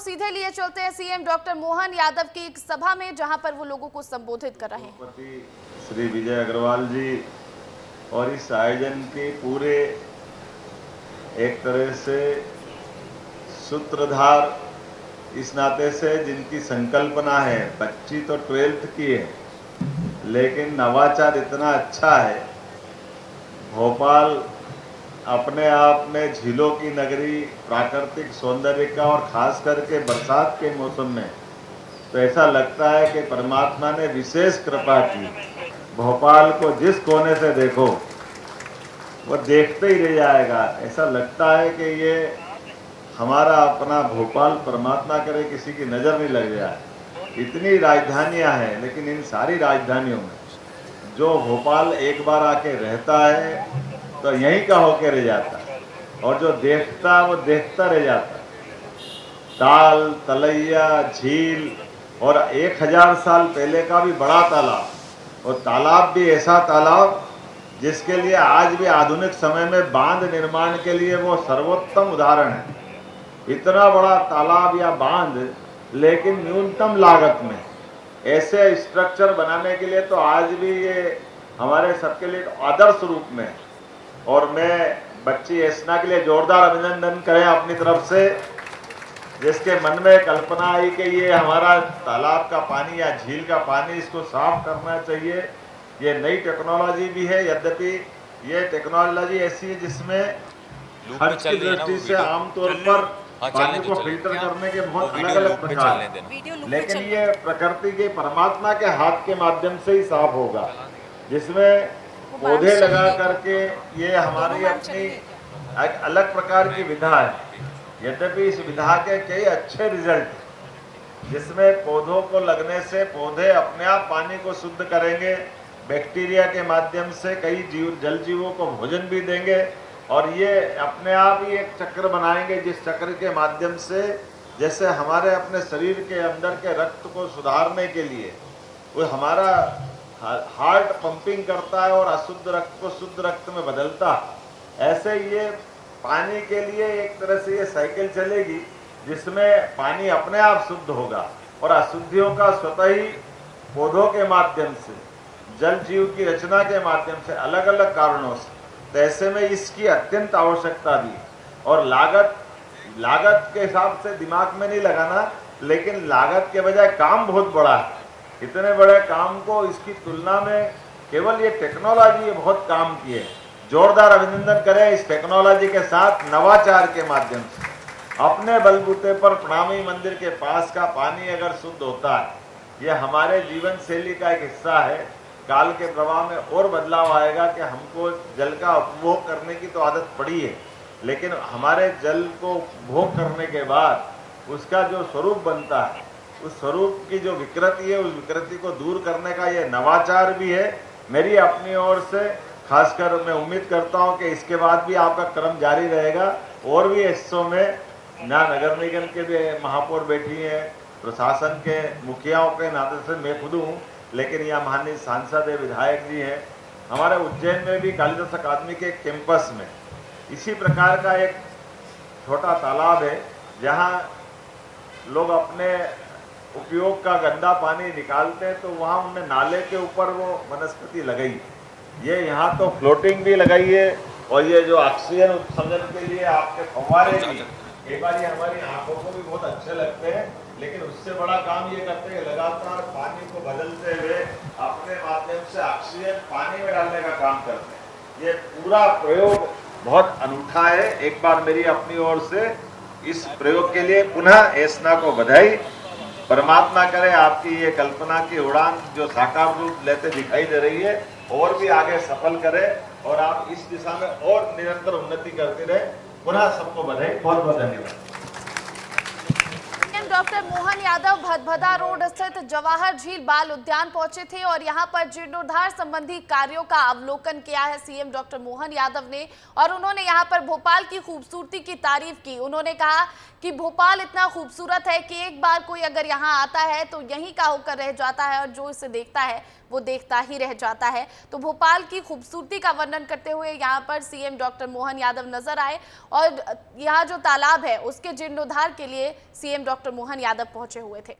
सीधे लिए चलते हैं सीएम डॉक्टर मोहन यादव की एक सभा में, जहां पर वो लोगों को संबोधित कर रहे हैं। श्री विजय अग्रवाल जी और इस आयोजन के पूरे एक तरह से सूत्रधार इस नाते से जिनकी संकल्पना है, बच्ची तो 12th की है लेकिन नवाचार इतना अच्छा है। भोपाल अपने आप में झीलों की नगरी, प्राकृतिक सौंदर्य का, और खास करके बरसात के मौसम में तो ऐसा लगता है कि परमात्मा ने विशेष कृपा की। भोपाल को जिस कोने से देखो वो देखते ही रह जाएगा। ऐसा लगता है कि ये हमारा अपना भोपाल, परमात्मा करे किसी की नज़र नहीं लग जाए। इतनी राजधानियां हैं, लेकिन इन सारी राजधानियों में जो भोपाल एक बार आके रहता है तो यहीं का होके रह जाता है, और जो देखता वो देखता रह जाता है। ताल, तलैया, झील, और 1000 साल पहले का भी बड़ा तालाब, और तालाब भी ऐसा तालाब जिसके लिए आज भी आधुनिक समय में बांध निर्माण के लिए वो सर्वोत्तम उदाहरण है। इतना बड़ा तालाब या बांध, लेकिन न्यूनतम लागत में ऐसे स्ट्रक्चर बनाने के लिए तो आज भी ये हमारे सबके लिए आदर्श रूप में। और मैं बच्ची एसना के लिए जोरदार अभिनंदन करें अपनी तरफ से, जिसके मन में कल्पना आई कि ये हमारा तालाब का पानी या झील का पानी, इसको साफ करना चाहिए। ये नई टेक्नोलॉजी भी है, यद्यपि ये टेक्नोलॉजी ऐसी है जिसमें खर्च की दृष्टि से आमतौर पर पानी को फिल्टर करने के बहुत अलग अलग प्रकार हैं, लेकिन ये प्रकृति के, परमात्मा के हाथ के माध्यम से ही साफ होगा, जिसमें पौधे लगा करके ये हमारी अपनी एक अलग प्रकार की विधा है। यद्यपि इस विधा के कई अच्छे रिजल्ट, जिसमें पौधों को लगने से पौधे अपने आप पानी को शुद्ध करेंगे, बैक्टीरिया के माध्यम से कई जल जीवों को भोजन भी देंगे, और ये अपने आप ही एक चक्र बनाएंगे, जिस चक्र के माध्यम से जैसे हमारे अपने शरीर के अंदर के रक्त को सुधारने के लिए वो हमारा हार्ट पंपिंग करता है और अशुद्ध रक्त को शुद्ध रक्त में बदलता है, ऐसे ये पानी के लिए एक तरह से ये साइकिल चलेगी, जिसमें पानी अपने आप शुद्ध होगा और अशुद्धियों का स्वतः ही पौधों के माध्यम से, जल जीव की रचना के माध्यम से, अलग अलग कारणों से। तो ऐसे में इसकी अत्यंत आवश्यकता भी, और लागत के हिसाब से दिमाग में नहीं लगाना, लेकिन लागत के बजाय काम बहुत बड़ा है। इतने बड़े काम को इसकी तुलना में केवल ये टेक्नोलॉजी बहुत काम की है। जोरदार अभिनंदन करें इस टेक्नोलॉजी के साथ, नवाचार के माध्यम से अपने बलबूते पर प्रणामी मंदिर के पास का पानी अगर शुद्ध होता है, ये हमारे जीवन शैली का एक हिस्सा है। काल के प्रवाह में और बदलाव आएगा कि हमको जल का उपभोग करने की तो आदत पड़ी है, लेकिन हमारे जल को उपभोग करने के बाद उसका जो स्वरूप बनता है, उस स्वरूप की जो विकृति है, उस विकृति को दूर करने का ये नवाचार भी है। मेरी अपनी ओर से खासकर मैं उम्मीद करता हूं कि इसके बाद भी आपका क्रम जारी रहेगा, और भी हिस्सों में ना नगर निगम के भी महापौर बैठी हैं, प्रशासन के मुखियाओं के नाते से मैं खुद हूँ, लेकिन यहाँ माननीय सांसद है, विधायक जी हैं। हमारे उज्जैन में भी कालिदास अकादमी के कैंपस में इसी प्रकार का एक छोटा तालाब है, जहाँ लोग अपने उपयोग का गंदा पानी निकालते हैं, तो वहाँ उन्होंने नाले के ऊपर वो वनस्पति लगाई। ये यहाँ तो फ्लोटिंग भी लगाई है, और ये जो ऑक्सीजन उत्सर्जन के लिए आपके फव्वारे भी, कई बार ये हमारी आंखों को भी बहुत अच्छे लगते हैं, लेकिन उससे बड़ा काम ये करते हैं, लगातार पानी को बदलते हुए अपने माध्यम से ऑक्सीजन पानी में डालने का काम करते हैं। ये पूरा प्रयोग बहुत अनूठा है। एक बार मेरी अपनी ओर से इस प्रयोग के लिए पुनः एसना को बधाई। परमात्मा करे आपकी ये कल्पना की उड़ान जो साकार रूप लेते दिखाई दे रही है, और भी आगे सफल करे, और आप इस दिशा में और निरंतर उन्नति करते रहे। पुनः सबको बधाई, बहुत बहुत धन्यवाद। डॉक्टर मोहन यादव भदभदा रोड स्थित जवाहर झील बाल उद्यान पहुंचे थे और यहां पर जीर्णोद्धार संबंधी कार्यों का अवलोकन किया है सीएम डॉक्टर मोहन यादव ने, और उन्होंने यहां पर भोपाल की खूबसूरती की तारीफ की। उन्होंने कहा कि भोपाल इतना खूबसूरत है कि एक बार कोई अगर यहां आता है तो यहीं का होकर रह जाता है, और जो इसे देखता है वो देखता ही रह जाता है। तो भोपाल की खूबसूरती का वर्णन करते हुए यहाँ पर सीएम डॉक्टर मोहन यादव नजर आए और यहाँ जो तालाब है उसके जीर्णोद्धार के लिए सीएम डॉक्टर मोहन यादव पहुंचे हुए थे।